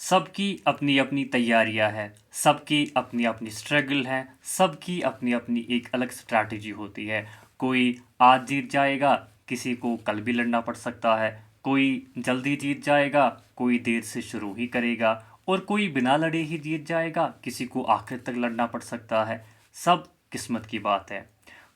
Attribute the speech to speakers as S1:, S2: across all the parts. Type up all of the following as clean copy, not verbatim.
S1: सबकी अपनी अपनी तैयारियां हैं, सबकी अपनी अपनी स्ट्रगल है, सबकी अपनी अपनी एक अलग स्ट्रैटेजी होती है। कोई आज जीत जाएगा, किसी को कल भी लड़ना पड़ सकता है। कोई जल्दी जीत जाएगा, कोई देर से शुरू ही करेगा, और कोई बिना लड़े ही जीत जाएगा, किसी को आखिर तक लड़ना पड़ सकता है। सब किस्मत की बात है।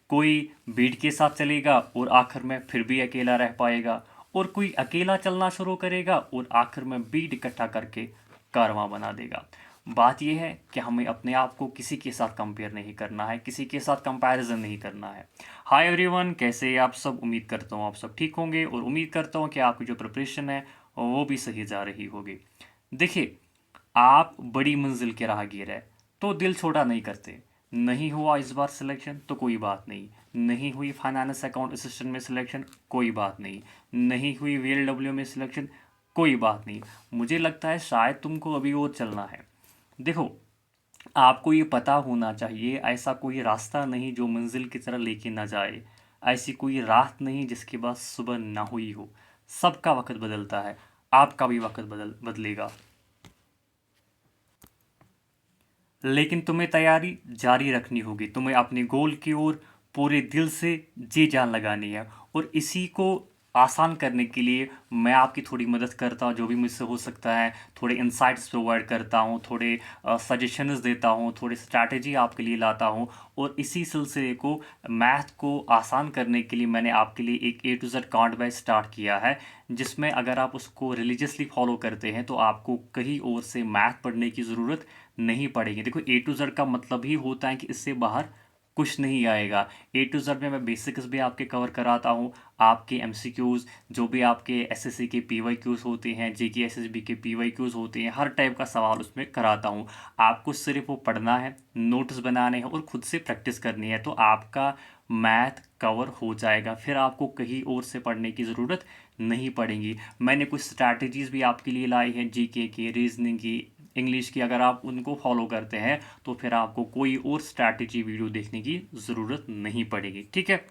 S1: कोई भीड़ के साथ चलेगा और आखिर में फिर भी अकेला रह पाएगा, और कोई अकेला चलना शुरू करेगा और आखिर में भीड़ इकट्ठा करके कारवां बना देगा। बात यह है कि हमें अपने आप को किसी के साथ कंपेयर नहीं करना है, किसी के साथ कंपैरिजन नहीं करना है। हाय एवरीवन, कैसे आप सब? उम्मीद करता हूँ आप सब ठीक होंगे, और उम्मीद करता हूँ कि आपकी जो प्रिपरेशन है वो भी सही जा रही होगी। देखिए, आप बड़ी मंजिल के राहगीर है तो दिल छोटा नहीं करते। नहीं हुआ इस बार सिलेक्शन तो कोई बात नहीं, नहीं हुई फाइनेंस अकाउंट असिस्टेंट में सिलेक्शन, कोई बात नहीं, नहीं हुई वीएलडब्ल्यू में सिलेक्शन, कोई बात नहीं। मुझे लगता है शायद तुमको अभी और चलना है। देखो, आपको ये पता होना चाहिए, ऐसा कोई रास्ता नहीं जो मंजिल की तरह लेके ना जाए। ऐसी कोई रात नहीं जिसके बाद सुबह ना हुई हो। सबका वक्त बदलता है, आपका भी वक्त बदलेगा। लेकिन तुम्हें तैयारी जारी रखनी होगी, तुम्हें अपने गोल की ओर पूरे दिल से जी जान लगानी है। और इसी को आसान करने के लिए मैं आपकी थोड़ी मदद करता हूँ, जो भी मुझसे हो सकता है। थोड़े इंसाइट्स प्रोवाइड करता हूँ, थोड़े सजेशंस देता हूँ, थोड़ी स्ट्रैटेजी आपके लिए लाता हूँ। और इसी सिलसिले को, मैथ को आसान करने के लिए मैंने आपके लिए एक A to Z count by start किया है, जिसमें अगर आप उसको रिलीजियसली फॉलो करते हैं तो आपको कहीं और से मैथ पढ़ने की ज़रूरत नहीं पड़ेगी। देखो, A to Z का मतलब ही होता है कि इससे बाहर कुछ नहीं आएगा। A to Z में मैं बेसिक्स भी आपके कवर कराता हूँ, आपके MCQs, जो भी आपके SSC के PYQs होते हैं, JK SSB के PYQs होते हैं, हर टाइप का सवाल उसमें कराता हूँ। आपको सिर्फ वो पढ़ना है, नोट्स बनाने हैं और खुद से प्रैक्टिस करनी है, तो आपका मैथ कवर हो जाएगा। फिर आपको कहीं और से पढ़ने की ज़रूरत नहीं पड़ेगी। मैंने कुछ स्ट्रैटेजीज़ भी आपके लिए लाई हैं, GK की, रीजनिंग की, इंग्लिश की। अगर आप उनको फॉलो करते हैं तो फिर आपको कोई और स्ट्रैटेजी वीडियो देखने की ज़रूरत नहीं पड़ेगी। ठीक है,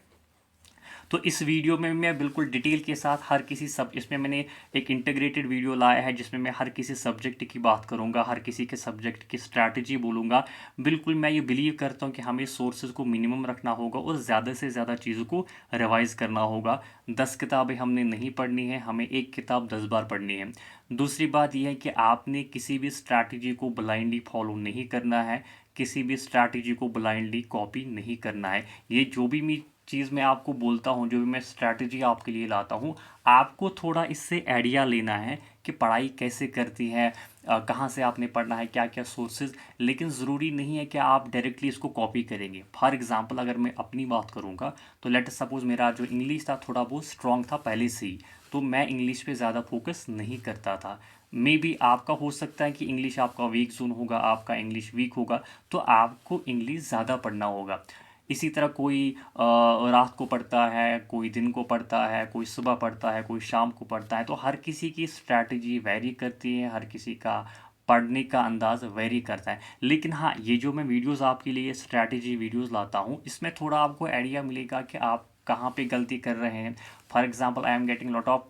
S1: तो इस वीडियो में मैं बिल्कुल डिटेल के साथ हर किसी सब, इसमें मैंने एक इंटीग्रेटेड वीडियो लाया है जिसमें मैं हर किसी सब्जेक्ट की बात करूंगा, हर किसी के सब्जेक्ट की स्ट्रैटेजी बोलूँगा। बिल्कुल, मैं ये बिलीव करता हूँ कि हमें सोर्सेज को मिनिमम रखना होगा और ज़्यादा से ज़्यादा चीज़ों को रिवाइज करना होगा। 10 किताबें हमने नहीं पढ़नी है, हमें एक किताब 10 बार पढ़नी है। दूसरी बात यह है कि आपने किसी भी स्ट्रैटेजी को ब्लाइंडली फॉलो नहीं करना है, किसी भी स्ट्रैटेजी को ब्लाइंडली कॉपी नहीं करना है। ये जो भी चीज़ मैं आपको बोलता हूँ, जो भी मैं स्ट्रैटेजी आपके लिए लाता हूँ, आपको थोड़ा इससे आइडिया लेना है कि पढ़ाई कैसे करती है, कहाँ से आपने पढ़ना है, क्या क्या सोर्सेज। लेकिन ज़रूरी नहीं है कि आप डायरेक्टली इसको कॉपी करेंगे। फॉर एग्जांपल, अगर मैं अपनी बात करूँगा तो लेट सपोज मेरा जो इंग्लिश था थोड़ा बहुत स्ट्रॉन्ग था पहले से ही, तो मैं इंग्लिश पे ज़्यादा फोकस नहीं करता था। मे बी आपका हो सकता है कि इंग्लिश आपका वीक जोन होगा, आपका इंग्लिश वीक होगा, तो आपको इंग्लिश ज़्यादा पढ़ना होगा। इसी तरह कोई रात को पढ़ता है, कोई दिन को पढ़ता है, कोई सुबह पढ़ता है, कोई शाम को पढ़ता है। तो हर किसी की स्ट्रैटेजी वेरी करती है, हर किसी का पढ़ने का अंदाज़ वेरी करता है। लेकिन हाँ, ये जो मैं वीडियोस आपके लिए स्ट्रैटेजी वीडियोस लाता हूँ, इसमें थोड़ा आपको आइडिया मिलेगा कि आप कहाँ पे गलती कर रहे हैं। For example, I am getting lot of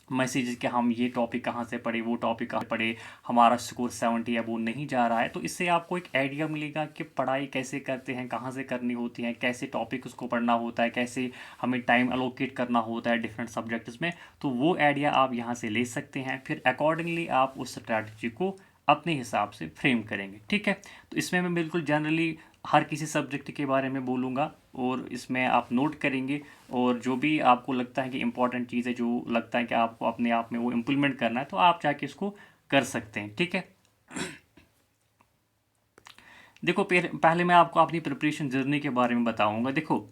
S1: messages कि हम ये टॉपिक कहाँ से पढ़े, वो टॉपिक कहाँ पढ़े, हमारा स्कोर 70 या वो नहीं जा रहा है। तो इससे आपको एक आइडिया मिलेगा कि पढ़ाई कैसे करते हैं, कहाँ से करनी होती है, कैसे टॉपिक उसको पढ़ना होता है, कैसे हमें टाइम अलोकेट करना होता है डिफरेंट सब्जेक्ट्स में। तो वो आइडिया आप यहाँ से ले सकते हैं, फिर अकॉर्डिंगली आप उस स्ट्रैटेजी को अपने हिसाब से फ्रेम करेंगे। ठीक है, तो इसमें मैं बिल्कुल जनरली हर किसी सब्जेक्ट के बारे में बोलूँगा, और इसमें आप नोट करेंगे, और जो भी आपको लगता है कि इम्पॉर्टेंट चीज़ है, जो लगता है कि आपको अपने आप में वो इम्प्लीमेंट करना है, तो आप जाके इसको कर सकते हैं। ठीक है, देखो, पहले मैं आपको अपनी प्रिपरेशन जर्नी के बारे में बताऊंगा। देखो,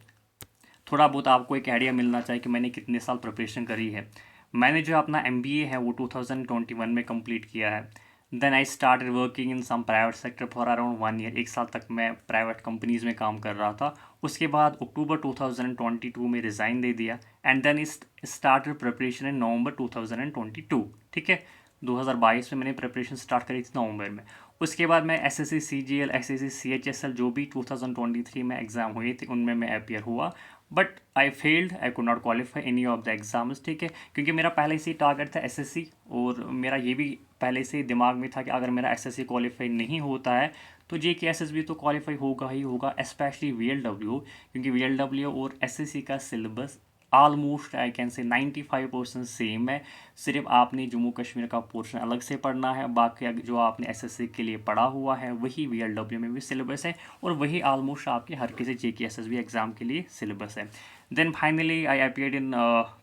S1: थोड़ा बहुत आपको एक आइडिया मिलना चाहिए कि मैंने कितने साल प्रिपरेशन करी है। मैंने जो अपना MBA है वो 2021 में कंप्लीट किया है। Then I started working in some private sector for around 1 year. 1 साल तक मैं प्राइवेट कंपनीज में काम कर रहा था। उसके बाद अक्टूबर 2022 में रिज़ाइन दे दिया, and then started preparation in नवंबर 2022। ठीक है, 2022 में मैंने प्रिपरेशन स्टार्ट करी थी नवंबर में। उसके बाद मैं SSC CGL, SSC CHSL जो भी 2023 में एग्ज़ाम हुए थे उनमें मैं अपियर हुआ। But I failed, I could not qualify any of the exams, ठीक है, क्योंकि मेरा पहले से ही टारगेट था एसएससी, और मेरा ये भी पहले से ही दिमाग में था कि अगर मेरा एसएससी क्वालिफाई नहीं होता है तो जेके एसएसबी तो क्वालिफाई होगा ही होगा, स्पेशली वीएलडब्ल्यू, क्योंकि वीएलडब्ल्यू और एसएससी का syllabus almost I can say 95% same है। सिर्फ आपने जम्मू कश्मीर का पोर्शन अलग से पढ़ना है, बाकी जो आपने एसएससी के लिए पढ़ा हुआ है वही वीएलडब्ल्यू में भी सिलेबस है, और वही ऑलमोस्ट आपके हर किसी जेके एसएसबी एग्जाम के लिए सिलेबस है। Then finally I appeared in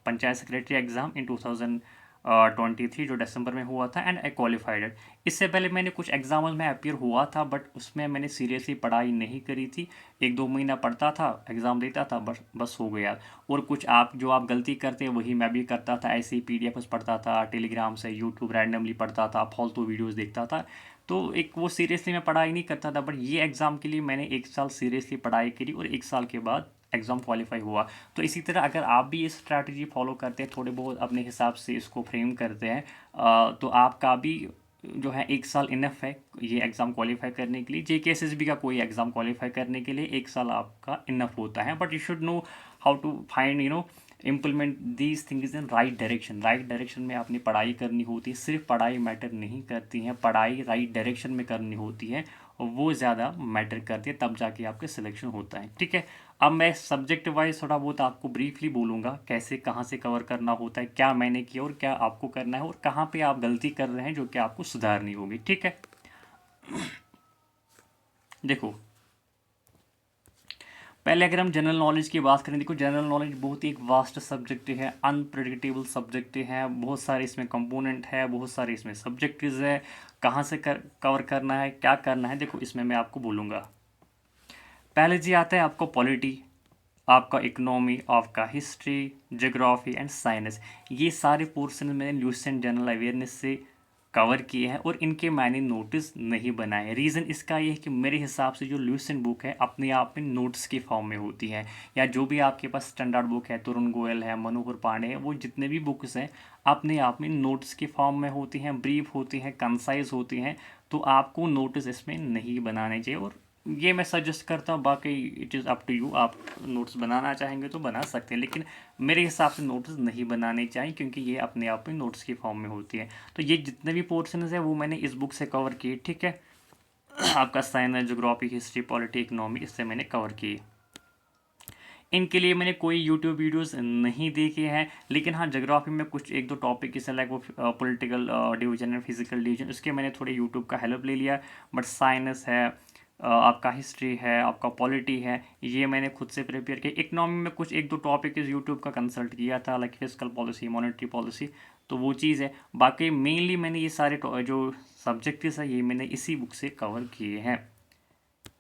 S1: panchayat secretary exam in 2023 जो दिसंबर में हुआ था, एंड आई क्वालिफाइड। इससे पहले मैंने कुछ एग्जाम्स में अपीयर हुआ था, बट उसमें मैंने सीरियसली पढ़ाई नहीं करी थी, 1-2 महीना पढ़ता था, एग्ज़ाम देता था, बस हो गया। और कुछ आप गलती करते हैं वही मैं भी करता था, ऐसे ही पीडीएफ पढ़ता था, टेलीग्राम से, यूट्यूब रैंडमली पढ़ता था, फालतू वीडियोस देखता था, तो एक वो सीरियसली मैं पढ़ाई नहीं करता था। बट ये एग्ज़ाम के लिए मैंने 1 साल सीरियसली पढ़ाई करी, और 1 साल के बाद एग्ज़ाम क्वालिफाई हुआ। तो इसी तरह अगर आप भी ये स्ट्रैटेजी फॉलो करते हैं, थोड़े बहुत अपने हिसाब से इसको फ्रेम करते हैं, तो आपका भी जो है 1 साल इनफ है ये एग्ज़ाम क्वालिफाई करने के लिए। जेकेएसएसबी का कोई एग्ज़ाम क्वालिफाई करने के लिए 1 साल आपका इनफ होता है, but you should know how to find implement these things in right direction. Right direction में आपने पढ़ाई करनी होती है, सिर्फ पढ़ाई मैटर नहीं करती है, पढ़ाई राइट डायरेक्शन में करनी होती है, और वो ज़्यादा मैटर करती है, तब जाके आपके सिलेक्शन होता है, ठीक है। अब मैं सब्जेक्ट वाइज थोड़ा बहुत आपको ब्रीफली बोलूँगा कैसे कहाँ से कवर करना होता है, क्या मैंने किया और क्या आपको करना है, और कहाँ पे आप गलती कर रहे हैं जो कि आपको सुधारनी होगी, ठीक है। देखो, पहले अगर हम जनरल नॉलेज की बात करें, देखो जनरल नॉलेज बहुत ही एक वास्ट सब्जेक्ट है, अनप्रेडिक्टेबल सब्जेक्ट है, बहुत सारे इसमें कंपोनेंट है, बहुत सारे इसमें सब्जेक्ट्स है, कहाँ से कवर करना है, क्या करना है, देखो इसमें मैं आपको बोलूँगा। पहले जी आता है आपको पॉलिटी, आपका इकोनॉमी, आपका हिस्ट्री, ज्योग्राफी एंड साइंस। ये सारे पोर्शन मैंने ल्यूसेंट जनरल अवेयरनेस से कवर किए हैं, और इनके मैंने नोट्स नहीं बनाए। रीज़न इसका ये है कि मेरे हिसाब से जो ल्यूसेंट बुक है अपने आप में नोट्स के फॉर्म में होती है, या जो भी आपके पास स्टैंडर्ड बुक है, तरुण गोयल है, मनोहर पांडे है, वो जितने भी बुक्स हैं अपने आप में नोट्स के फॉर्म में होती हैं, ब्रीफ होती हैं, कंसाइज होती हैं, तो आपको नोट्स इसमें नहीं बनाने चाहिए, और ये मैं सजेस्ट करता हूँ। बाकी it is up to you, आप नोट्स बनाना चाहेंगे तो बना सकते हैं, लेकिन मेरे हिसाब से नोट्स नहीं बनाने चाहिए, क्योंकि ये अपने आप में नोट्स की फॉर्म में होती है। तो ये जितने भी पोर्शंस है वो मैंने इस बुक से कवर किए, ठीक है। आपका science, geography, history, polity, economy, इससे मैंने कवर किए। इनके लिए मैंने कोई यूट्यूब वीडियोस नहीं देखे हैं, लेकिन हाँ ज्योग्राफी में कुछ 1-2 टॉपिक जैसे लाइक वो political division and physical division, उसके मैंने थोड़े यूट्यूब का हेल्प ले लिया। बट साइंस है, आपका हिस्ट्री है, आपका पॉलिटी है, ये मैंने खुद से प्रिपेयर किया। इकोनॉमी में कुछ 1-2 टॉपिक इस यूट्यूब का कंसल्ट किया था, like physical policy, monetary policy, तो वो चीज़ है। बाकी मेनली मैंने ये सारे जो सब्जेक्ट्स है ये मैंने इसी बुक से कवर किए हैं।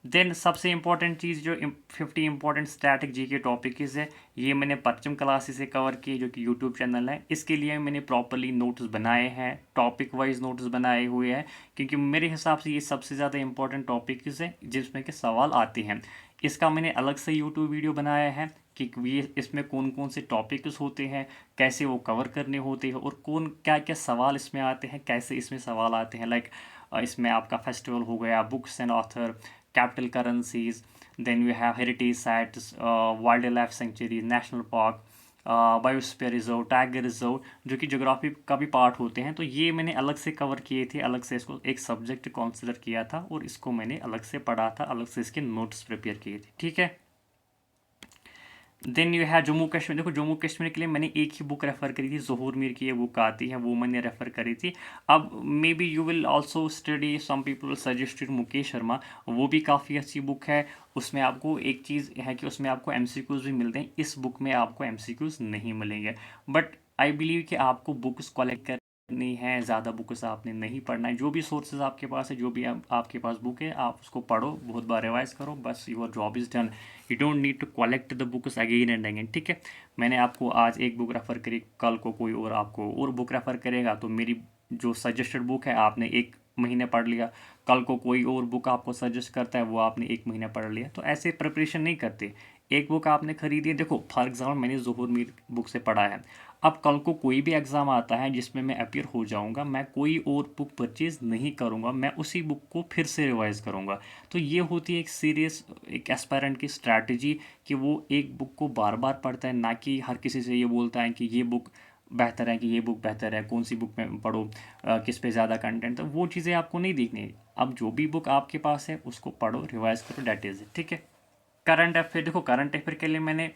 S1: देन सबसे इंपॉर्टेंट चीज़ जो 50 इंपॉर्टेंट स्टैटिक जी के टॉपिक्स है, ये मैंने परचम क्लासेस से कवर किए, जो कि यूट्यूब चैनल है। इसके लिए मैंने प्रॉपरली नोट्स बनाए हैं, टॉपिक वाइज नोट्स बनाए हुए हैं, क्योंकि मेरे हिसाब से ये सबसे ज़्यादा इंपॉर्टेंट टॉपिक्स है जिसमें के सवाल आते हैं। इसका मैंने अलग से यूट्यूब वीडियो बनाया है कि ये इसमें कौन कौन से टॉपिक्स होते हैं, कैसे वो कवर करने होते हैं, और कौन क्या क्या सवाल इसमें आते हैं, कैसे इसमें सवाल आते हैं। लाइक इसमें आपका फेस्टिवल हो गया, books and author, capital currencies, then you have heritage sites, wildlife sanctuaries, national park, biosphere reserve, tiger reserve, जो कि ज्योग्राफी का भी पार्ट होते हैं। तो ये मैंने अलग से कवर किए थे, अलग से इसको एक सब्जेक्ट कंसिडर किया था, और इसको मैंने अलग से पढ़ा था, अलग से इसके नोट्स प्रिपेयर किए थे, ठीक है। देन यू है जम्मू कश्मीर। देखो जम्मू कश्मीर के लिए मैंने एक ही बुक रेफ़र करी थी, ज़हूर मीर की ये बुक आती है, वो मैंने रेफ़र करी थी। अब maybe you will also study, some people suggested Mukesh Sharma, वो भी काफ़ी अच्छी बुक है। उसमें आपको एक चीज़ है कि उसमें आपको एमसीक्यूज़ भी मिलते हैं, इस बुक में आपको एमसीक्यूज़ नहीं मिलेंगे। बट आई बिलीव कि आपको बुक्स कलेक्ट करनी है, ज़्यादा बुक्स आपने नहीं पढ़ना है। जो भी सोर्सेज आपके पास है, जो भी आपके पास बुक है, आप उसको पढ़ो, बहुत बार रिवाइज करो, बस your job is done. You don't need to collect the books again and again, ठीक है। मैंने आपको आज एक बुक रेफ़र करी, कल को कोई और आपको और बुक रेफ़र करेगा, तो मेरी जो सजेस्टेड बुक है आपने 1 महीने पढ़ लिया, कल को कोई और बुक आपको सजेस्ट करता है, वो आपने 1 महीना पढ़ लिया। तो ऐसे प्रिपरेशन नहीं करते। एक बुक आपने खरीदी है, देखो फॉर एग्जाम्पल मैंने ज़हूर मीर बुक से पढ़ा है, अब कल को कोई भी एग्ज़ाम आता है जिसमें मैं अपीयर हो जाऊंगा, मैं कोई और बुक परचेज़ नहीं करूंगा, मैं उसी बुक को फिर से रिवाइज़ करूंगा। तो ये होती है एक सीरियस एक एस्पायरेंट की स्ट्रैटेजी कि वो एक बुक को बार बार पढ़ता है, ना कि हर किसी से ये बोलता है कि ये बुक बेहतर है कि ये बुक बेहतर है, कौन सी बुक में पढ़ो, किस पे ज़्यादा कंटेंट। तो वो चीज़ें आपको नहीं देखनी है। अब जो भी बुक आपके पास है उसको पढ़ो, रिवाइज़ करो, डेट इज़ इट, ठीक है। करंट अफेयर, देखो करंट अफेयर के लिए मैंने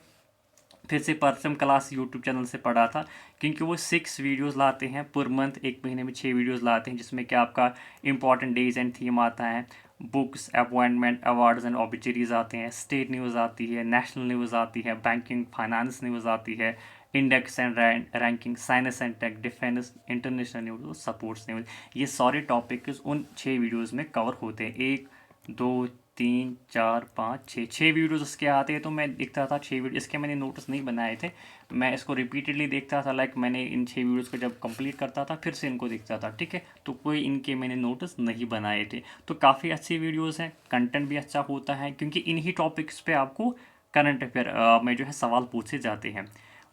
S1: फिर से परचम क्लास यूट्यूब चैनल से पढ़ा था, क्योंकि वो 6 वीडियोस लाते हैं पर मंथ, एक महीने में 6 वीडियोस लाते हैं, जिसमें कि आपका इंपॉर्टेंट डेज एंड थीम आता है, books, appointment, awards and objectives आते हैं, स्टेट न्यूज़ आती है, नेशनल न्यूज़ आती है, बैंकिंग फाइनेंस न्यूज़ आती है, index and ranking, science and tech, defence, international news, sports news. ये सारे टॉपिक्स उन 6 वीडियोज़ में कवर होते हैं। 1 2 3 4 5 6 वीडियोज़ उसके आते हैं। तो मैं देखता था 6 वीडियो, इसके मैंने नोट्स नहीं बनाए थे, मैं इसको रिपीटेडली देखता था। लाइक मैंने इन 6 वीडियोज़ को जब कंप्लीट करता था फिर से इनको देखता था, ठीक है। तो कोई इनके मैंने नोट्स नहीं बनाए थे। तो काफ़ी अच्छी वीडियोज़ हैं, कंटेंट भी अच्छा होता है, क्योंकि इन्हीं टॉपिक्स पे आपको करंट अफेयर में जो है सवाल पूछे जाते हैं।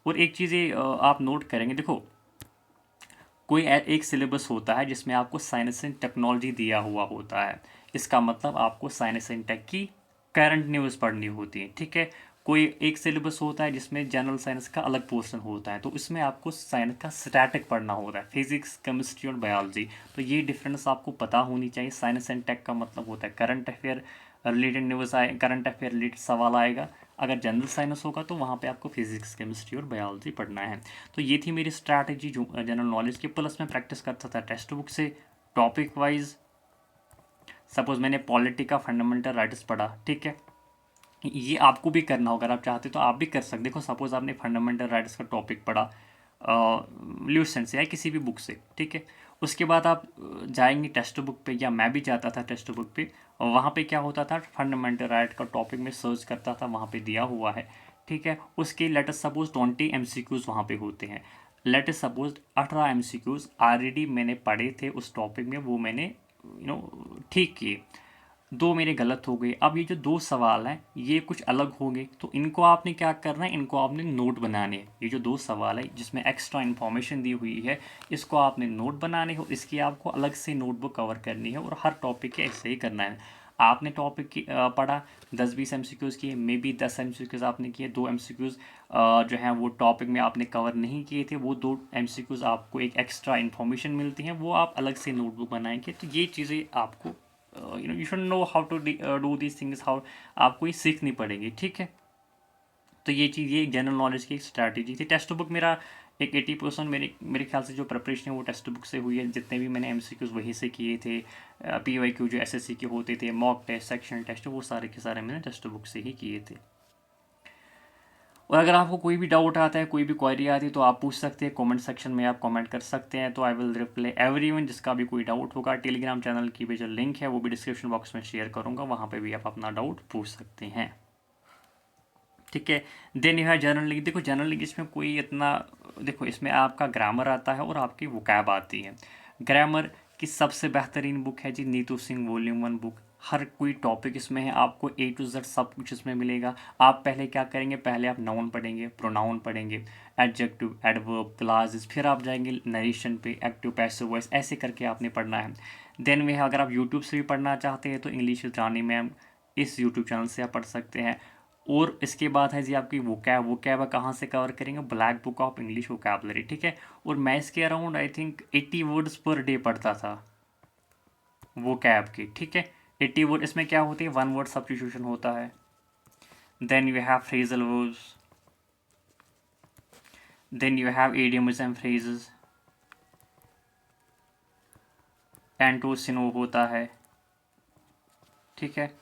S1: और एक चीज़ ये आप नोट करेंगे, देखो कोई एक सिलेबस होता है जिसमें आपको साइंस एंड टेक्नोलॉजी दिया हुआ होता है, इसका मतलब आपको साइंस एंड टेक की करंट न्यूज़ पढ़नी होती है, ठीक है। कोई एक सिलेबस होता है जिसमें जनरल साइंस का अलग पोर्शन होता है, तो इसमें आपको साइंस का स्टैटिक पढ़ना होता है, फिजिक्स, केमिस्ट्री और बायोलॉजी। तो ये डिफरेंस आपको पता होनी चाहिए। साइंस एंड टेक का मतलब होता है करंट अफेयर रिलेटेड न्यूज़ आए, करंट अफेयर रिलेटेड सवाल आएगा। अगर जनरल साइंस होगा तो वहाँ पे आपको फिजिक्स, केमिस्ट्री और बायोलॉजी पढ़ना है। तो ये थी मेरी स्ट्रैटेजी जो जनरल नॉलेज की, प्लस में प्रैक्टिस करता था टेक्स्ट बुक से टॉपिक वाइज। सपोज मैंने पॉलिटी का फंडामेंटल राइट्स पढ़ा, ठीक है, ये आपको भी करना होगा, अगर आप चाहते तो आप भी कर सकते। देखो सपोज आपने फंडामेंटल राइट्स का टॉपिक पढ़ा ल्यूसेंट से या किसी भी बुक से, ठीक है, उसके बाद आप जाएंगे टेक्स्ट बुक पे, या मैं भी जाता था टेक्स्ट बुक पे, और वहाँ पे क्या होता था, फंडामेंटल राइट का टॉपिक में सर्च करता था, वहाँ पे दिया हुआ है, ठीक है। उसके लेटेस्ट सपोज 20 MCQs वहाँ पे होते हैं। लेटेस्ट सपोज 18 MCQs ऑलरेडी मैंने पढ़े थे उस टॉपिक में, वो मैंने ठीक किए, 2 मेरे गलत हो गए। अब ये जो 2 सवाल हैं ये कुछ अलग होंगे, तो इनको आपने क्या करना है, इनको आपने नोट बनाने हैं। ये जो 2 सवाल है जिसमें एक्स्ट्रा इन्फॉर्मेशन दी हुई है, इसको आपने नोट बनाने हो, इसकी आपको अलग से नोटबुक कवर करनी है, और हर टॉपिक के ऐसे ही करना है। आपने टॉपिक की पढ़ा, 10-20 MCQs किए, मे बी 10 MCQs आपने किए, 2 MCQs जो हैं वो टॉपिक में आपने कवर नहीं किए थे, वो 2 MCQs आपको एक एक्स्ट्रा इन्फॉर्मेशन मिलती हैं, वो आप अलग से नोटबुक बनाएंगे। तो ये चीज़ें आपको you should know how to do these things, how आपको ये सीखनी पड़ेगी, ठीक है। तो ये चीज़, ये जनरल नॉलेज की एक स्ट्रैटेजी थी। टेक्स्ट बुक मेरा एक 80% मेरे ख्याल से जो प्रिपरेशन है वो टेक्स्ट बुक से हुई है। जितने भी मैंने MCQs वहीं से किए थे, PYQ जो SSC के होते थे, मॉक टेस्ट, सेक्शन टेस्ट, वो सारे के सारे मैंने टेक्स्ट बुक से ही किए थे। और अगर आपको कोई भी डाउट आता है, कोई भी क्वेरी आती है, तो आप पूछ सकते हैं कमेंट सेक्शन में, आप कमेंट कर सकते हैं, तो आई विल रिप्लाई एवरीवन जिसका भी कोई डाउट होगा। टेलीग्राम चैनल की भी जो लिंक है वो भी डिस्क्रिप्शन बॉक्स में शेयर करूँगा, वहाँ पे भी आप अपना डाउट पूछ सकते हैं, ठीक है। देन यू है जनरल इंग्लिश। देखो जनरल इंग्लिश में कोई इतना, देखो इसमें आपका ग्रामर आता है और आपकी वोकैब आती है। ग्रामर की सबसे बेहतरीन बुक है जी नीतू सिंह वॉल्यूम 1 बुक। हर कोई टॉपिक इसमें है, आपको A to Z सब कुछ इसमें मिलेगा। आप पहले क्या करेंगे, पहले आप नाउन पढ़ेंगे, प्रोनाउन पढ़ेंगे, एडजेक्टिव, एडवर्ब, क्लासेस, फिर आप जाएंगे नरेशन पे, एक्टिव, पैसिव वॉइस, ऐसे करके आपने पढ़ना है। देन में अगर आप यूट्यूब से भी पढ़ना चाहते हैं तो इंग्लिश विद रानी मैम इस यूट्यूब चैनल से आप पढ़ सकते हैं। और इसके बाद है जी आपकी वोकैब कहाँ से कवर करेंगे, black book of English vocabulary, ठीक है। और मैं इसके around I think 80 words per day पढ़ता था वोकैब की, ठीक है। 80 वर्ड, इसमें क्या होती है, 1 वर्ड सब्स्टिट्यूशन होता है। Then you have phrasal verbs, then you have idioms and phrases, एंटोसिनो होता है, ठीक है।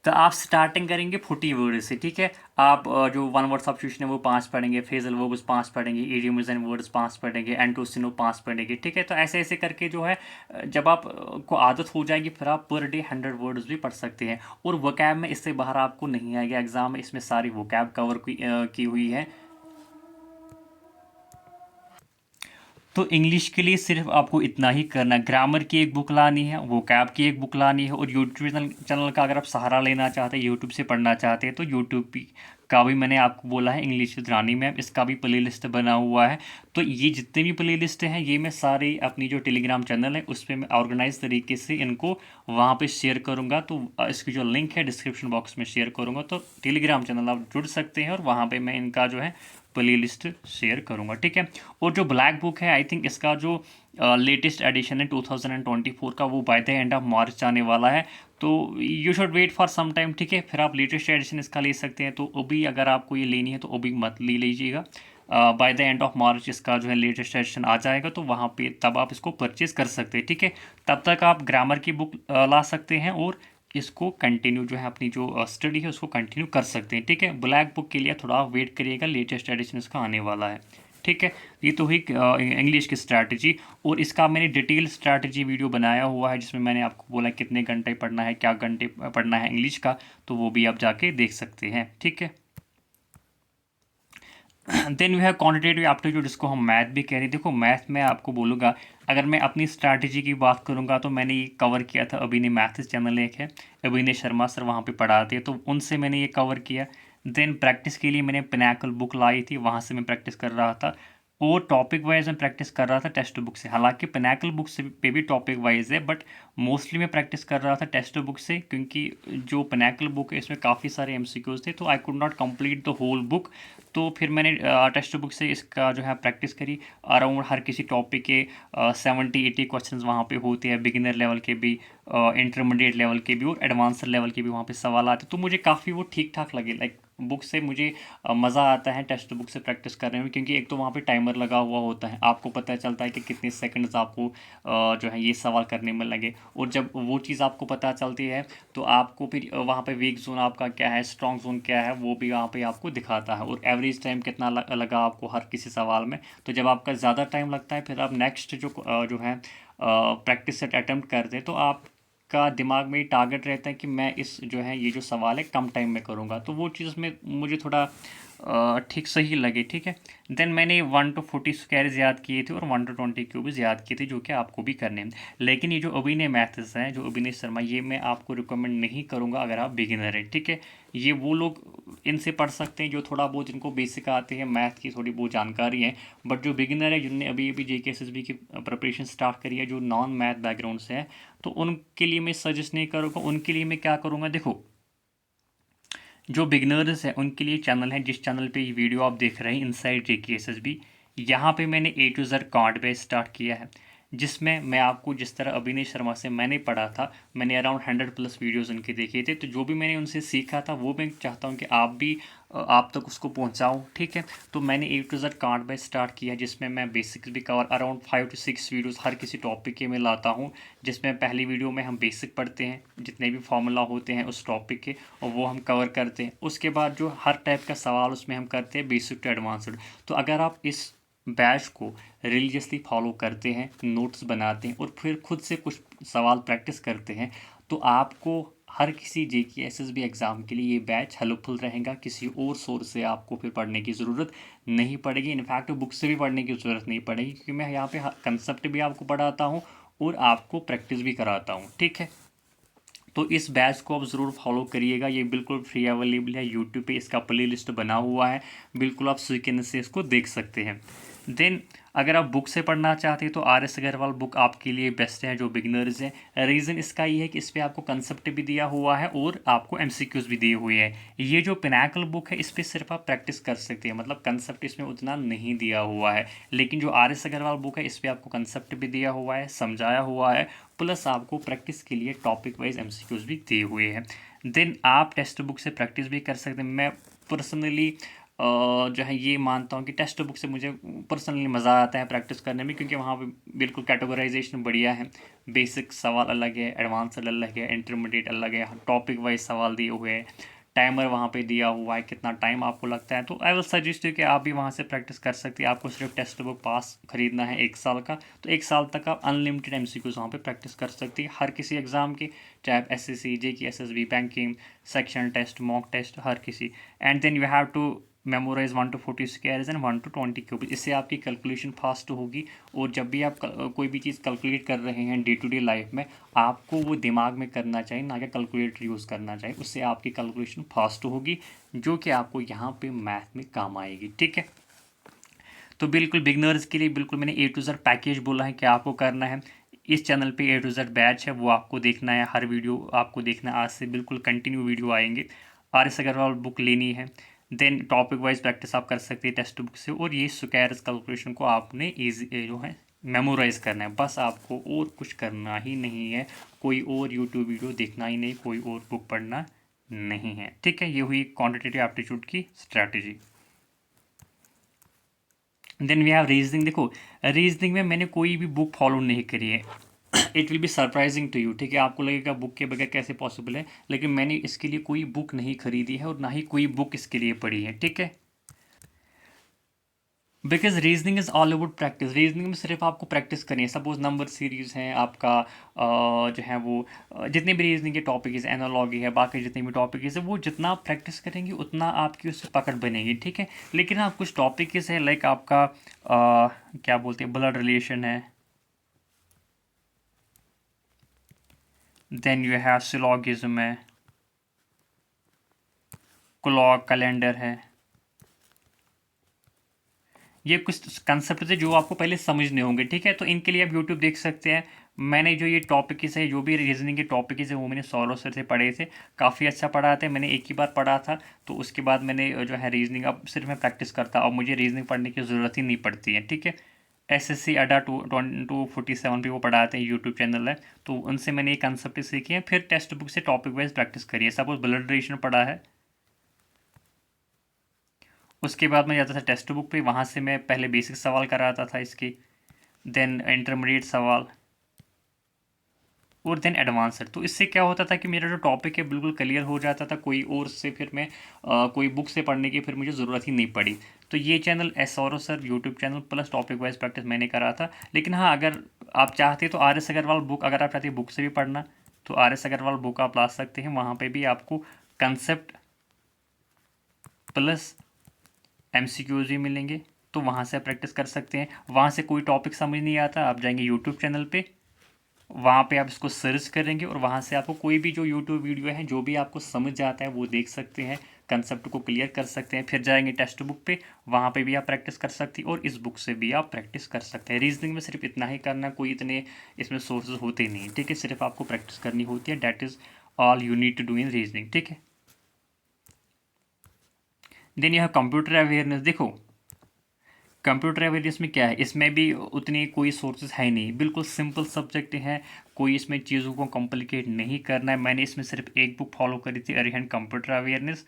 S1: तो आप स्टार्टिंग करेंगे 40 वर्ड से, ठीक है। आप जो 1 वर्ड सब्स्टिट्यूशन है वो 5 पढ़ेंगे, फ्रेजल वर्ब्स 5 पढ़ेंगे, इडियम्स एंड वर्ड्स 5 पढ़ेंगे, एंटोसिनो 5 पढ़ेंगे, ठीक है। तो ऐसे ऐसे करके जो है जब आप को आदत हो जाएगी फिर आप पर डे 100 वर्ड्स भी पढ़ सकते हैं। और वोकैब में इससे बाहर आपको नहीं आएगा एग्जाम में, इसमें सारी वोकैब कवर की हुई है। तो इंग्लिश के लिए सिर्फ आपको इतना ही करना है, ग्रामर की एक बुक लानी है, वोकैब की एक बुक लानी है, और यूट्यूब चैनल का अगर आप सहारा लेना चाहते हैं, यूट्यूब से पढ़ना चाहते हैं, तो यूट्यूब का भी मैंने आपको बोला है इंग्लिश विद रानी मैम, इसका भी प्लेलिस्ट बना हुआ है। तो ये जितने भी प्लेलिस्ट हैं ये मैं सारे अपनी जो टेलीग्राम चैनल है उस पर मैं ऑर्गेनाइज तरीके से इनको वहाँ पे शेयर करूँगा। तो इसकी जो लिंक है डिस्क्रिप्शन बॉक्स में शेयर करूँगा, तो टेलीग्राम चैनल आप जुड़ सकते हैं और वहाँ पे मैं इनका जो है प्ले लिस्ट शेयर करूँगा, ठीक है। और जो ब्लैक बुक है, आई थिंक इसका जो लेटेस्ट एडिशन है 2024 का, वो by the end of March आने वाला है। तो you should wait for some time, ठीक है। फिर आप लेटेस्ट एडिशन इसका ले सकते हैं। तो अभी अगर आपको ये लेनी है तो अभी मत ले लीजिएगा, बाय द एंड ऑफ मार्च इसका जो है लेटेस्ट एडिशन आ जाएगा, तो वहाँ पे तब आप इसको परचेज़ कर सकते हैं, ठीक है। तब तक आप ग्रामर की बुक ला सकते हैं और इसको कंटिन्यू जो है अपनी जो स्टडी है उसको कंटिन्यू कर सकते हैं, ठीक है। ब्लैक बुक के लिए थोड़ा आप वेट करिएगा, लेटेस्ट एडिशन इसका आने वाला है, ठीक है। ये तो हुई इंग्लिश की स्ट्रैटेजी। और इसका मैंने डिटेल स्ट्रैटेजी वीडियो बनाया हुआ है जिसमें मैंने आपको बोला कितने घंटे पढ़ना है, क्या घंटे पढ़ना है इंग्लिश का, तो वो भी आप जाके देख सकते हैं, ठीक है। Then we have quantitative aptitude, जिसको हम मैथ भी कह रहे हैं। देखो मैथ में आपको बोलूँगा, अगर मैं अपनी स्ट्रैटेजी की बात करूँगा तो मैंने ये कवर किया था, अभिनय मैथ्स चैनल एक है, अभिनय शर्मा सर वहाँ पे पढ़ाते हैं, तो उनसे मैंने ये कवर किया। देन प्रैक्टिस के लिए मैंने पिनाकल बुक लाई थी, वहाँ से मैं प्रैक्टिस कर रहा था। और टॉपिक वाइज मैं प्रैक्टिस कर रहा था टेक्स्ट बुक से, हालांकि पिनाकल बुक से पे भी टॉपिक वाइज है, बट मोस्टली मैं प्रैक्टिस कर रहा था टेक्स्ट बुक से, क्योंकि जो पिनाकल बुक है इसमें काफ़ी सारे एमसीक्यूज थे, तो I could not complete the whole book. तो फिर मैंने टेक्स्ट बुक से इसका जो है प्रैक्टिस करी। अराउंड हर किसी टॉपिक के 70-80 क्वेश्चंस वहाँ पे होते हैं, बिगिनर लेवल के भी, इंटरमीडिएट लेवल के भी और एडवांस लेवल के भी वहाँ पे सवाल आते, तो मुझे काफ़ी वो ठीक ठाक लगे। लाइक बुक से मुझे मज़ा आता है टेक्स्ट बुक से प्रैक्टिस करने में, क्योंकि एक तो वहाँ पे टाइमर लगा हुआ होता है, आपको पता चलता है कि कितने सेकंड्स आपको जो है ये सवाल करने में लगे। और जब वो चीज़ आपको पता चलती है तो आपको फिर वहाँ पे वीक जोन आपका क्या है, स्ट्रॉन्ग जोन क्या है, वो भी वहाँ पे आपको दिखाता है, और एवरेज टाइम कितना लगा आपको हर किसी सवाल में। तो जब आपका ज़्यादा टाइम लगता है, फिर आप नेक्स्ट जो है प्रैक्टिस सेट अटैम्प्ट करते हैं, तो आप का दिमाग में ये टारगेट रहता है कि मैं इस जो है ये जो सवाल है कम टाइम में करूँगा, तो वो चीज़ में मुझे थोड़ा ठीक सही लगे, ठीक है। देन मैंने 1 to 40 स्क्वायर्स याद किए थे और 1 to 20 क्यूब्स याद किए थे, जो कि आपको भी करने हैं। लेकिन ये जो अभिनय मैथ्स हैं, जो अभिनय शर्मा, ये मैं आपको रिकमेंड नहीं करूँगा अगर आप बिगिनर हैं, ठीक है। ये वो लोग इनसे पढ़ सकते हैं जो थोड़ा बहुत जिनको बेसिक आते हैं, मैथ की थोड़ी बहुत जानकारी है। बट जो बिगिनर है, जिनने अभी अभी JK SSB की प्रिपरेशन स्टार्ट करी है, जो नॉन मैथ बैकग्राउंड से है, तो उनके लिए मैं सजेस्ट नहीं करूँगा। उनके लिए मैं क्या करूँगा, देखो जो बिगनर्स हैं उनके लिए चैनल है, जिस चैनल पे ये वीडियो आप देख रहे हैं, इनसाइड JK SSB, यहाँ पे मैंने A to Z card base start किया है, जिसमें मैं आपको जिस तरह अभिनय शर्मा से मैंने पढ़ा था, मैंने अराउंड 100+ वीडियोस उनके देखे थे, तो जो भी मैंने उनसे सीखा था वो मैं चाहता हूँ कि आप भी आप तक उसको पहुँचाऊँ, ठीक है। तो मैंने A to Z card base start किया, जिसमें मैं बेसिक्स भी कवर अराउंड 5 to 6 वीडियोज़ हर किसी टॉपिक के मैं लाता हूँ, जिसमें पहली वीडियो में हम बेसिक पढ़ते हैं, जितने भी फार्मूला होते हैं उस टॉपिक के, और वो हम कवर करते हैं। उसके बाद जो हर टाइप का सवाल उसमें हम करते हैं, बेसिक टू एडवांस्ड। तो अगर आप इस बैच को रिलीजियसली फॉलो करते हैं, नोट्स बनाते हैं और फिर खुद से कुछ सवाल प्रैक्टिस करते हैं, तो आपको हर किसी JK SSB एग्ज़ाम के लिए ये बैच हेल्पफुल रहेगा। किसी और सोर्स से आपको फिर पढ़ने की ज़रूरत नहीं पड़ेगी, इनफैक्ट बुक से भी पढ़ने की ज़रूरत नहीं पड़ेगी, क्योंकि मैं यहाँ पे कंसेप्ट भी आपको पढ़ाता हूँ और आपको प्रैक्टिस भी कराता हूँ, ठीक है। तो इस बैच को आप ज़रूर फॉलो करिएगा, ये बिल्कुल फ्री अवेलेबल है यूट्यूब पे, इसका प्ले लिस्ट बना हुआ है, बिल्कुल आप सेकंड से इसको देख सकते हैं। देन अगर आप बुक से पढ़ना चाहते हैं तो RS अग्रवाल बुक आपके लिए बेस्ट है, जो बिगिनर्स हैं। रीज़न इसका ये है कि इस पर आपको कंसेप्ट भी दिया हुआ है और आपको MCQs भी दिए हुए हैं। ये जो पिनाकल बुक है, इस पर सिर्फ आप प्रैक्टिस कर सकते हैं, मतलब कंसेप्ट इसमें उतना नहीं दिया हुआ है। लेकिन जो RS अग्रवाल बुक है, इस पर आपको कंसेप्ट भी दिया हुआ है, समझाया हुआ है, प्लस आपको प्रैक्टिस के लिए टॉपिक वाइज MCQs भी दिए हुए हैं। देन आप टेक्स्ट बुक से प्रैक्टिस भी कर सकते हैं। मैं पर्सनली जो है ये मानता हूँ कि टेक्स्ट बुक से मुझे पर्सनली मज़ा आता है प्रैक्टिस करने में, क्योंकि वहाँ पे बिल्कुल कैटेगराइजेशन बढ़िया है, बेसिक सवाल अलग है, एडवांस अलग है, इंटरमीडिएट अलग है, टॉपिक वाइज सवाल दिए हुए हैं, टाइमर वहाँ पे दिया हुआ है, कितना टाइम आपको लगता है। तो आई विल सजेस्ट यू कि आप भी वहाँ से प्रैक्टिस कर सकते हैं। आपको सिर्फ टेक्स्ट बुक पास खरीदना है 1 साल का, तो 1 साल तक आप अनलिमिटेड MCQs वहाँ पे प्रैक्टिस कर सकती है, हर किसी एग्ज़ाम के, चाहे SSC, JK SSB, banking, section test, mock test, हर किसी। And then you have to memorize 1 to 40 squares and 1 to 20 cube. इससे आपकी कैलकुलेशन फास्ट होगी, और जब भी आप कोई भी चीज़ कैलकुलेट कर रहे हैं डे टू डे लाइफ में, आपको वो दिमाग में करना चाहिए, ना कि कैलकुलेटर यूज़ करना चाहिए। उससे आपकी कैलकुलेशन फास्ट होगी, जो कि आपको यहाँ पे मैथ में काम आएगी। ठीक है, तो बिल्कुल बिगनर्स के लिए बिल्कुल मैंने A to Z पैकेज बोला है कि आपको करना है। इस चैनल पे A to Z बैच है, वो आपको देखना है, हर वीडियो आपको देखना है। आज से बिल्कुल कंटिन्यू वीडियो आएंगे। RS अग्रवाल बुक लेनी है, देन टॉपिक वाइज प्रैक्टिस आप कर सकते हैं टेक्स्ट बुक से, और ये स्क्वायर्स कैलकुलेशन को आपने ईजी जो है मेमोराइज करना है, बस आपको और कुछ करना ही नहीं है। कोई और यूट्यूब वीडियो देखना ही नहीं, कोई और बुक पढ़ना नहीं है। ठीक है, ये हुई क्वान्टिटेटिव एप्टीट्यूड की strategy. Then we have reasoning. देखो, रीजनिंग में मैंने कोई भी बुक फॉलो नहीं करी है। It will be surprising to you. ठीक है, आपको लगेगा बुक के बगैर कैसे पॉसिबल है, लेकिन मैंने इसके लिए कोई बुक नहीं खरीदी है, और ना ही कोई बुक इसके लिए पढ़ी है। ठीक है, because reasoning is all about practice. Reasoning में सिर्फ आपको प्रैक्टिस करनी है। सपोज नंबर सीरीज है आपका, जो है वो जितने भी रीजनिंग के टॉपिक्स, एनालॉजी है, बाकी जितने भी टॉपिक्स है, वो जितना आप प्रैक्टिस करेंगे उतना आपकी उससे पकड़ बनेगी। ठीक है, लेकिन हाँ, कुछ टॉपिक्स है लाइक आपका क्या बोलते हैं, ब्लड रिलेशन है, देन यू हैव सिलॉगिज्म है, क्लॉक कैलेंडर है। ये कुछ कंसेप्ट थे जो आपको पहले समझने होंगे। ठीक है, तो इनके लिए आप यूट्यूब देख सकते हैं। मैंने जो ये टॉपिक्स है, जो भी रीजनिंग के टॉपिक्स है, वो मैंने सौरव सर से पढ़े थे। काफ़ी अच्छा पढ़ाते हैं, मैंने एक ही बार पढ़ा था, तो उसके बाद मैंने जो है रीजनिंग अब सिर्फ मैं प्रैक्टिस करता, और मुझे रीजनिंग पढ़ने की ज़रूरत ही नहीं पड़ती है। ठीक है, SSC अड्डा 247 पे वो पढ़ाते हैं, यूट्यूब चैनल है, तो उनसे मैंने ये कंसेप्ट सीखे हैं। फिर टेक्स्ट बुक से टॉपिक वाइज प्रैक्टिस करिए। सपोज ब्लड रिलेशन पढ़ा है, उसके बाद मैं जाता था टेक्स्ट बुक पे, वहाँ से मैं पहले बेसिक सवाल कराता था इसके, देन इंटरमीडिएट सवाल, और देन एडवांसर। तो इससे क्या होता था कि मेरा जो टॉपिक है बिल्कुल क्लियर हो जाता था, कोई और से फिर मैं कोई बुक से पढ़ने की फिर मुझे ज़रूरत ही नहीं पड़ी। तो ये channel Saurav sir YouTube channel plus topic wise practice मैंने करा था। लेकिन हाँ, अगर आप चाहते तो RS अग्रवाल बुक, अगर आप चाहते हैं बुक से भी पढ़ना, तो RS अग्रवाल बुक आप ला सकते हैं। वहाँ पर भी आपको कंसेप्ट प्लस MCQs भी मिलेंगे, तो वहाँ से आप प्रैक्टिस कर सकते हैं। वहाँ से कोई टॉपिक समझ नहीं आता, आप जाएंगे यूट्यूब चैनल पे, वहाँ पे आप इसको सर्च करेंगे, और वहाँ से आपको कोई भी जो यूट्यूब वीडियो है, जो भी आपको समझ जाता है वो देख सकते हैं, कंसेप्ट को क्लियर कर सकते हैं। फिर जाएंगे टेक्स्ट बुक पे, वहाँ पे भी आप प्रैक्टिस कर सकते हैं, और इस बुक से भी आप प्रैक्टिस कर सकते हैं। रीजनिंग में सिर्फ इतना ही करना, कोई इतने इसमें सोर्सेज होते नहीं। ठीक है, सिर्फ आपको प्रैक्टिस करनी होती है, that is all you need to do in reasoning. ठीक है, देन यह कंप्यूटर अवेयरनेस। देखो, कंप्यूटर अवेयरनेस में क्या है, इसमें भी उतनी कोई सोर्सेज है नहीं, बिल्कुल सिंपल सब्जेक्ट है। कोई इसमें चीज़ों को कॉम्प्लिकेट नहीं करना है। मैंने इसमें सिर्फ एक बुक फॉलो करी थी, अरिहंत कंप्यूटर अवेयरनेस,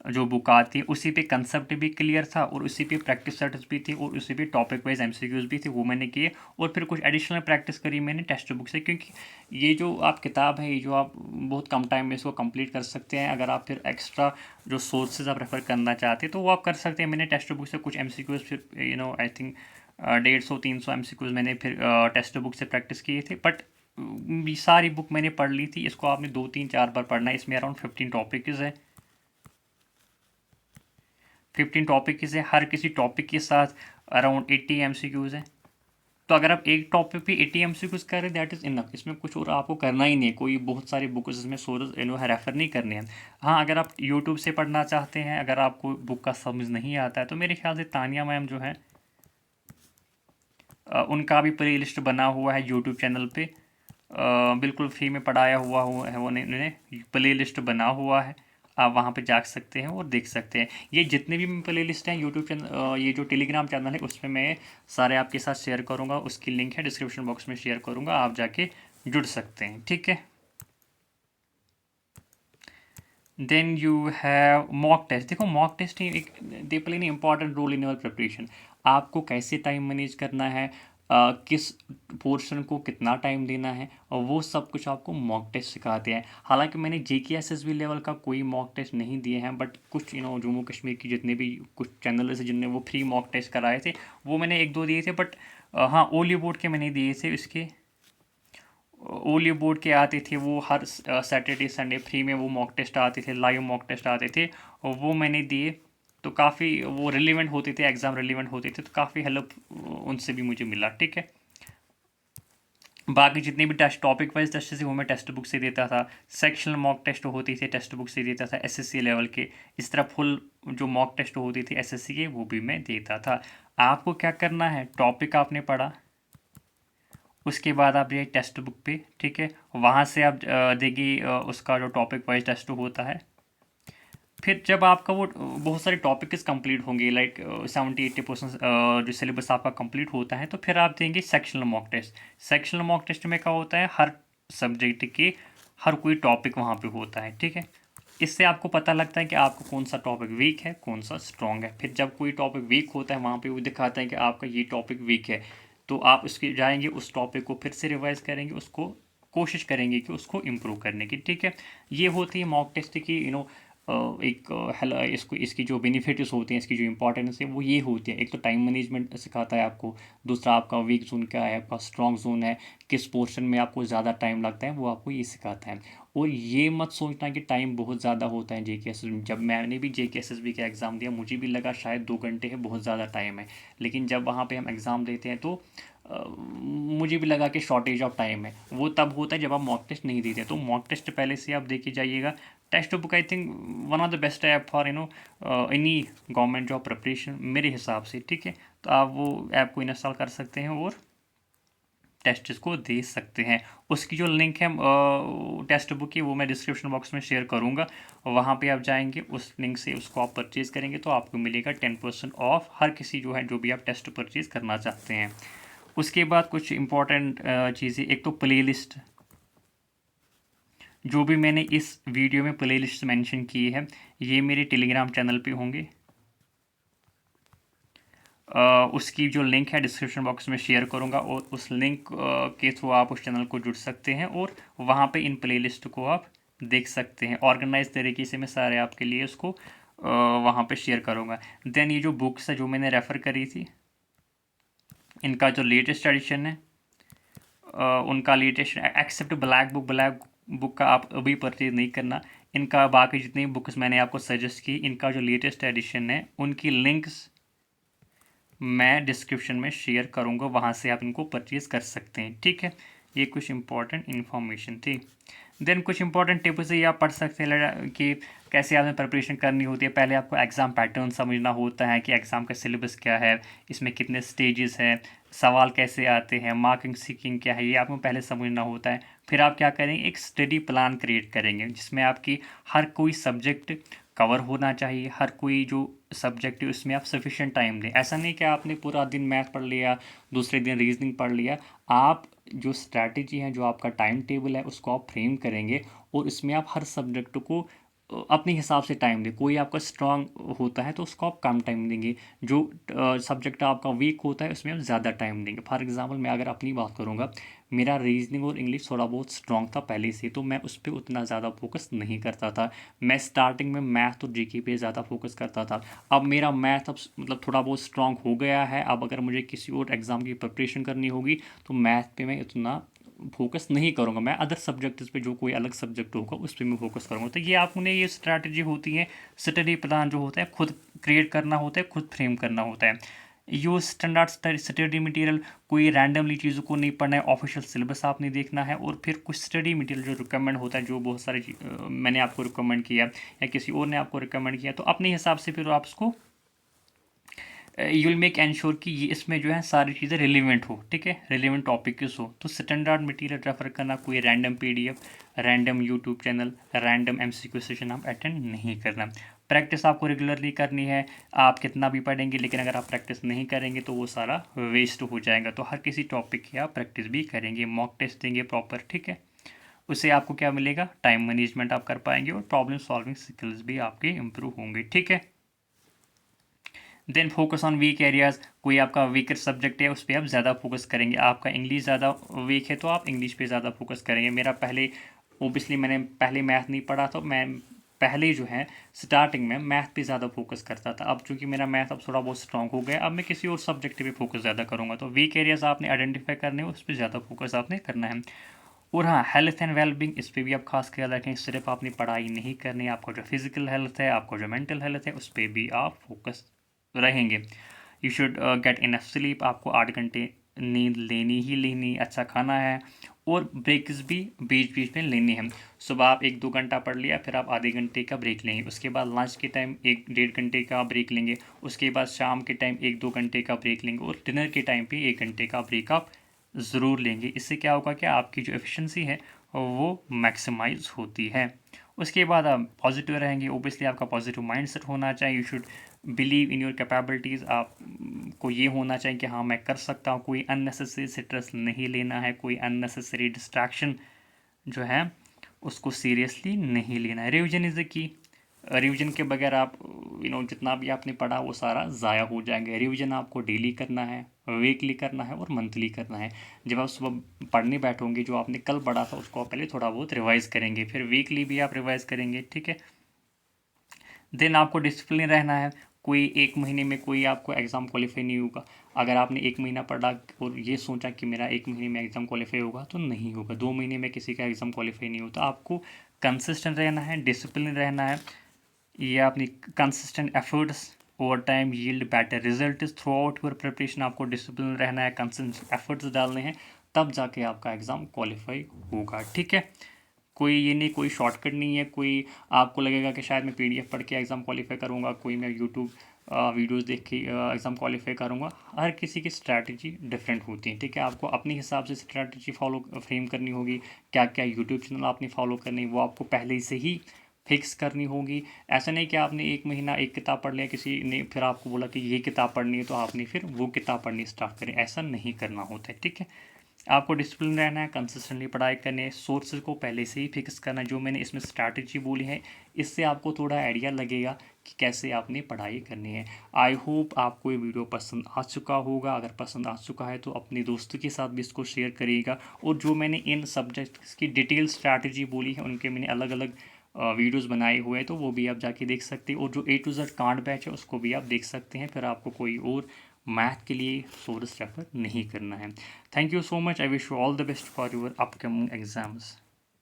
S1: जो बुक आती है उसी पे कंसेप्ट भी क्लियर था, और उसी पे प्रैक्टिस सेट्स भी थी, और उसी पे टॉपिक वाइज MCQs भी थे, वो मैंने किए। और फिर कुछ एडिशनल प्रैक्टिस करी मैंने टेक्स्ट बुक से, क्योंकि ये जो आप किताब है, ये जो आप बहुत कम टाइम में इसको कंप्लीट कर सकते हैं। अगर आप फिर एक्स्ट्रा जो सोर्सेज आप रेफर करना चाहते हैं, तो वो आप कर सकते हैं। मैंने टेक्स्ट बुक से कुछ MCQs फिर आई थिंक 150-300 MCQs मैंने फिर टेक्स्ट बुक से प्रैक्टिस किए थे। बट सारी बुक मैंने पढ़ ली थी, इसको आपने 2-3-4 बार पढ़ना है। इसमें अराउंड 15 टॉपिक्स है, 15 टॉपिक से, हर किसी टॉपिक के साथ अराउंड 80 MCQs हैं। तो अगर आप एक टॉपिक पे 80 MCQs कर रहे हैं, दैट इज़ इनफ। इसमें कुछ और आपको करना ही नहीं है, कोई बहुत सारी बुक इसमें सोर्स रेफर नहीं करने हैं। हाँ, अगर आप यूट्यूब से पढ़ना चाहते हैं, अगर आपको बुक का समझ नहीं आता है, तो मेरे ख्याल से तानिया मैम जो है, उनका भी प्ले लिस्ट बना हुआ है यूट्यूब चैनल पे, बिल्कुल फ्री में पढ़ाया हुआ है, वो उन्होंने प्ले लिस्ट बना हुआ है। आप वहाँ पे जा सकते हैं और देख सकते हैं। ये जितने भी प्ले लिस्ट हैं यूट्यूब चैनल, ये जो टेलीग्राम चैनल है, उसमें मैं सारे आपके साथ शेयर करूँगा। उसकी लिंक है डिस्क्रिप्शन बॉक्स में शेयर करूँगा, आप जाके जुड़ सकते हैं। ठीक है, then you have mock test. देखो, मॉक टेस्ट एक they play an important role in your preparation. आपको कैसे टाइम मैनेज करना है, किस पोर्शन को कितना टाइम देना है, और वो सब कुछ आपको मॉक टेस्ट सिखाते हैं। हालांकि मैंने JK SSB लेवल का कोई मॉक टेस्ट नहीं दिए हैं, बट कुछ जम्मू कश्मीर की जितने भी कुछ चैनल से जिनने वो फ्री मॉक टेस्ट कराए थे, वो मैंने 1-2 दिए थे। बट हाँ, ओली बोर्ड के मैंने दिए थे। इसके ओली बोर्ड के आते थे, वो हर सैटरडे संडे फ्री में वो मॉक टेस्ट आते थे, लाइव मॉक टेस्ट आते थे, और वो मैंने दिए। तो काफ़ी वो रिलेवेंट होते थे, एग्ज़ाम रिलेवेंट होते थे, तो काफ़ी हेल्प उनसे भी मुझे मिला। ठीक है, बाकी जितने भी टेस्ट टॉपिक वाइज टेस्ट थे वो मैं टेक्स्ट बुक से देता था। सेक्शनल मॉक टेस्ट होती थी टेक्स्ट बुक से देता था एसएससी लेवल के। इस तरह फुल जो मॉक टेस्ट होती थी एसएससी के वो भी मैं देता था। आपको क्या करना है, टॉपिक आपने पढ़ा, उसके बाद आप ये टेक्स्ट बुक पे, ठीक है, वहाँ से आप देखिए उसका जो टॉपिक वाइज टेस्ट होता है। फिर जब आपका वो बहुत सारे टॉपिक्स कंप्लीट होंगे, लाइक 70-80% जो सिलेबस आपका कंप्लीट होता है, तो फिर आप देंगे sectional mock test. Sectional mock test में क्या होता है, हर सब्जेक्ट के हर कोई टॉपिक वहाँ पे होता है। ठीक है, इससे आपको पता लगता है कि आपका कौन सा टॉपिक वीक है, कौन सा स्ट्रॉन्ग है। फिर जब कोई टॉपिक वीक होता है वहाँ पे वो दिखाता है कि आपका ये टॉपिक वीक है, तो आप उसके जाएंगे, उस टॉपिक को फिर से रिवाइज करेंगे, उसको कोशिश करेंगे कि उसको इम्प्रूव करने की। ठीक है, ये होती है मॉक टेस्ट की एक इसको इसकी जो बेनिफिट्स होते हैं, इसकी जो इंपॉर्टेंस है वो ये होती है। एक तो टाइम मैनेजमेंट सिखाता है आपको, दूसरा आपका वीक जोन क्या है, आपका स्ट्रॉन्ग जोन है, किस पोर्शन में आपको ज़्यादा टाइम लगता है वो आपको ये सिखाता है। और ये मत सोचना कि टाइम बहुत ज़्यादा होता है जेकेएसएस में। जब मैंने भी जेकेएसएसबी का एग्ज़ाम दिया मुझे भी लगा शायद 2 घंटे है, बहुत ज़्यादा टाइम है, लेकिन जब वहाँ पे हम एग्ज़ाम देते हैं तो मुझे भी लगा कि शॉर्टेज ऑफ टाइम है। वो तब होता है जब आप मॉक टेस्ट नहीं देते। तो मॉक टेस्ट पहले से आप देके जाइएगा। Text book I think one of the best app for any government job preparation मेरे हिसाब से। ठीक है, तो आप वो ऐप को इंस्टॉल कर सकते हैं और टेस्ट को दे सकते हैं। उसकी जो लिंक है टेक्स्ट बुक की वो मैं डिस्क्रिप्शन बॉक्स में शेयर करूँगा। वहाँ पे आप जाएंगे, उस लिंक से उसको आप परचेज़ करेंगे तो आपको मिलेगा 10% ऑफ हर किसी जो है जो भी आप टेस्ट परचेज़ करना चाहते हैं। उसके बाद कुछ इंपॉर्टेंट चीज़ें, एक तो प्लेलिस्ट, जो भी मैंने इस वीडियो में प्लेलिस्ट मेंशन की है ये मेरे टेलीग्राम चैनल पे होंगे। उसकी जो लिंक है डिस्क्रिप्शन बॉक्स में शेयर करूँगा और उस लिंक के थ्रू आप उस चैनल को जुड़ सकते हैं और वहाँ पे इन प्लेलिस्ट को आप देख सकते हैं। ऑर्गेनाइज तरीके से मैं सारे आपके लिए उसको वहाँ पे शेयर करूँगा। देन ये जो बुक्स है जो मैंने रेफ़र करी थी, इनका जो लेटेस्ट एडिशन है उनका लेटेस्ट, एक्सेप्ट ब्लैक बुक का आप अभी परचेज नहीं करना। इनका बाकी जितनी बुक्स मैंने आपको सजेस्ट की, इनका जो लेटेस्ट एडिशन है उनकी लिंक्स मैं डिस्क्रिप्शन में शेयर करूँगा, वहाँ से आप इनको परचेज कर सकते हैं। ठीक है, ये कुछ इंपॉर्टेंट इन्फॉर्मेशन थी। देन कुछ इंपॉर्टेंट टिप्स ये आप पढ़ सकते हैं कि कैसे आपने प्रिपरेशन करनी होती है। पहले आपको एग्ज़ाम पैटर्न समझना होता है कि एग्ज़ाम का सिलेबस क्या है, इसमें कितने स्टेजेस हैं, सवाल कैसे आते हैं, मार्किंग सीकिंग क्या है, ये आपको पहले समझना होता है। फिर आप क्या करेंगे, एक स्टडी प्लान क्रिएट करेंगे जिसमें आपकी हर कोई सब्जेक्ट कवर होना चाहिए। हर कोई जो सब्जेक्ट है उसमें आप सफिशिएंट टाइम दें। ऐसा नहीं कि आपने पूरा दिन मैथ पढ़ लिया, दूसरे दिन रीजनिंग पढ़ लिया। आप जो स्ट्रैटेजी है, जो आपका टाइम टेबल है उसको आप फ्रेम करेंगे और इसमें आप हर सब्जेक्ट को अपने हिसाब से टाइम दें। कोई आपका स्ट्रांग होता है तो उसको आप कम टाइम देंगे, जो सब्जेक्ट आपका वीक होता है उसमें आप ज़्यादा टाइम देंगे। फॉर एग्जांपल मैं अगर अपनी बात करूँगा, मेरा रीजनिंग और इंग्लिश थोड़ा बहुत स्ट्रांग था पहले से, तो मैं उस पर उतना ज़्यादा फोकस नहीं करता था। मैं स्टार्टिंग में मैथ और जीके पे ज़्यादा फोकस करता था। अब मेरा मैथ अब मतलब थोड़ा बहुत स्ट्रांग हो गया है। अब अगर मुझे किसी और एग्ज़ाम की प्रिपरेशन करनी होगी तो मैथ पे मैं इतना फोकस नहीं करूँगा। मैं अदर सब्जेक्ट्स पे, जो कोई अलग सब्जेक्ट होगा उस पर मैं फोकस करूँगा। तो ये आपने ये स्ट्रैटेजी होती है, स्टडी प्लान जो होता है खुद क्रिएट करना होता है, खुद फ्रेम करना होता है। यूज स्टैंडर्ड स्टडी मटेरियल, कोई रैंडमली चीज़ों को नहीं पढ़ना है, ऑफिशियल सिलेबस आपने देखना है। और फिर कुछ स्टडी मटेरियल जो रिकमेंड होता है, जो बहुत सारे मैंने आपको रिकमेंड किया या किसी और ने आपको रिकमेंड किया, तो अपने हिसाब से फिर आप उसको यू विल मेक एंश्योर कि ये इसमें जो है सारी चीज़ें रिलेवेंट हो। ठीक है, रिलेवेंट टॉपिक हो। तो स्टैंडर्ड मटेरियल रेफर करना, कोई random PDF, random YouTube channel, random MCQ session आप अटेंड नहीं करना। प्रैक्टिस आपको रेगुलरली करनी है। आप कितना भी पढ़ेंगे लेकिन अगर आप प्रैक्टिस नहीं करेंगे तो वो सारा वेस्ट हो जाएगा। तो हर किसी टॉपिक की आप प्रैक्टिस भी करेंगे, मॉक टेस्ट देंगे प्रॉपर। ठीक है, उससे आपको क्या मिलेगा, टाइम मैनेजमेंट आप कर पाएंगे और प्रॉब्लम सॉल्विंग स्किल्स भी आपके इम्प्रूव होंगे। ठीक है, then focus on weak areas, कोई आपका वीकर सब्जेक्ट है उस पर आप ज़्यादा फोकस करेंगे। आपका इंग्लिश ज़्यादा वीक है तो आप इंग्लिश पे ज़्यादा फोकस करेंगे। मेरा पहले ओबियसली मैंने पहले मैथ नहीं पढ़ा, तो मैं पहले जो है स्टार्टिंग में मैथ पे ज़्यादा फोकस करता था। अब चूंकि मेरा मैथ अब थोड़ा बहुत स्ट्रॉन्ग हो गया, अब मैं किसी और सब्जेक्ट पे फोकस ज़्यादा करूँगा। तो वीक एरियाज़ आपने आइडेंटिफाई करने हैं, उस पर ज़्यादा फोकस आपने करना है। और हाँ, हेल्थ एंड वेलबींग, इस पे भी आप खास ख्याल रखें। सिर्फ आपने पढ़ाई नहीं करनी, आपका जो फिजिकल हेल्थ है, आपका जो मेंटल हेल्थ है, उस पर भी आप फोकस रहेंगे। You should get enough sleep, आपको 8 घंटे नींद लेनी ही लेनी, अच्छा खाना है, और ब्रेक्स भी बीच बीच में लेनी है। सुबह आप 1-2 घंटा पढ़ लिया, फिर आप आधे घंटे का ब्रेक लेंगे, उसके बाद लंच के टाइम 1-1.5 घंटे का ब्रेक लेंगे, उसके बाद शाम के टाइम 1-2 घंटे का ब्रेक लेंगे, और डिनर के टाइम पे 1 घंटे का ब्रेक आप ज़रूर लेंगे। इससे क्या होगा कि आपकी जो एफिशिएंसी है वो मैक्सिमाइज होती है। उसके बाद आप पॉजिटिव रहेंगे, ओबियसली आपका पॉजिटिव माइंडसेट होना चाहिए। You should believe in your capabilities, आप को ये होना चाहिए कि हाँ मैं कर सकता हूँ। कोई अननेसेसरी स्ट्रेस नहीं लेना है, कोई अननेसेसरी डिस्ट्रैक्शन जो है उसको सीरियसली नहीं लेना है। Revision is the key, revision के बगैर आप जितना भी आपने पढ़ा वो सारा ज़ाया हो जाएगा। रिवीजन आपको डेली करना है, वीकली करना है, और मंथली करना है। जब आप सुबह पढ़ने बैठोगे, जो आपने कल पढ़ा था उसको आप पहले थोड़ा बहुत रिवाइज करेंगे, फिर वीकली भी आप रिवाइज करेंगे, ठीक है। देन आपको डिसिप्लिन रहना है। कोई 1 महीने में कोई आपको एग्ज़ाम क्वालिफाई नहीं होगा। अगर आपने 1 महीना पढ़ा और ये सोचा कि मेरा 1 महीने में एग्ज़ाम क्वालिफाई होगा, तो नहीं होगा। 2 महीने में किसी का एग्ज़ाम क्वालिफाई नहीं होता। आपको कंसिस्टेंट रहना है, डिसिप्लिन रहना है। ये अपनी consistent efforts over time yield better result through out your preparation. आपको डिसिप्लिन रहना है, कंसिस्टेंट एफर्ट्स डालने हैं, तब जाके आपका एग्ज़ाम क्वालिफाई होगा, ठीक है। कोई ये नहीं, कोई शॉर्टकट नहीं है। कोई आपको लगेगा कि शायद मैं पीडीएफ पढ़ के एग्ज़ाम क्वालिफाई करूँगा, कोई मैं यूट्यूब वीडियोस देख के एग्ज़ाम क्वालिफाई करूँगा। हर किसी की स्ट्रैटेजी डिफरेंट होती है, ठीक है। आपको अपने हिसाब से स्ट्रैटेजी फॉलो फ्रेम करनी होगी। क्या क्या यूट्यूब चैनल आपने फॉलो करनी, वो आपको पहले से ही फिक्स करनी होगी। ऐसा नहीं कि आपने 1 महीना एक किताब पढ़ लिया, किसी ने फिर आपको बोला कि ये किताब पढ़नी है, तो आपने फिर वो किताब पढ़नी स्टार्ट करें। ऐसा नहीं करना होता है, ठीक है। आपको डिसिप्लिन रहना है, कंसिस्टेंटली पढ़ाई करनी है, सोर्सेज को पहले से ही फिक्स करना है। जो मैंने इसमें स्ट्रैटेजी बोली है, इससे आपको थोड़ा आइडिया लगेगा कि कैसे आपने पढ़ाई करनी है। आई होप आपको ये वीडियो पसंद आ चुका होगा। अगर पसंद आ चुका है तो अपने दोस्तों के साथ भी इसको शेयर करिएगा। और जो मैंने इन सब्जेक्ट्स की डिटेल स्ट्रैटेजी बोली है, उनके मैंने अलग अलग वीडियोस बनाए हुए हैं, तो वो भी आप जाके देख सकते हैं। और जो A to Z कांड बैच है उसको भी आप देख सकते हैं। फिर आपको कोई और मैथ के लिए सोर्स रेफर नहीं करना है। Thank you so much. I wish you all the best for your upcoming exams.